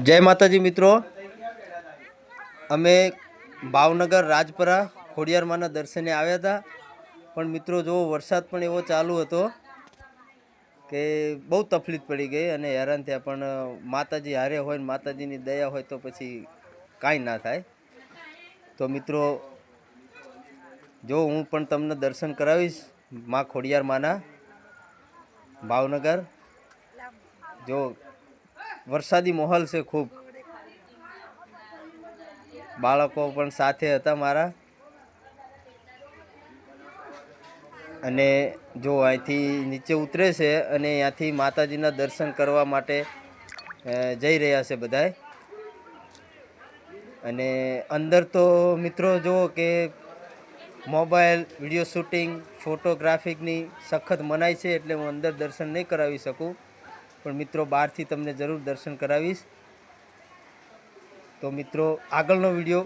જય માતાજી મિત્રો, અમે ભાવનગર રાજપરા ખોડિયારમાંના દર્શને આવ્યા હતા, પણ મિત્રો જો વરસાદ પણ એવો ચાલુ હતો કે બહુ તકલીફ પડી ગઈ અને હેરાન થયા. પણ માતાજી હારે હોય ને માતાજીની દયા હોય તો પછી કાંઈ ના થાય. તો મિત્રો જો હું પણ તમને દર્શન કરાવીશ માં ખોડિયારમાંના ભાવનગર. જો વરસાદી માહોલ છે ખૂબ, બાળકો પણ સાથે હતા મારા. અને જો અહીંથી નીચે ઉતરે છે અને ત્યાંથી માતાજીના દર્શન કરવા માટે જઈ રહ્યા છે બધાય. અને અંદર તો મિત્રો જુઓ કે મોબાઈલ વિડીયો શૂટિંગ ફોટોગ્રાફિકની સખત મનાઈ છે, એટલે હું અંદર દર્શન નહીં કરાવી શકું, પણ મિત્રો બહારથી તમને જરૂર દર્શન કરાવીશ. તો મિત્રો આગળનો વિડીયો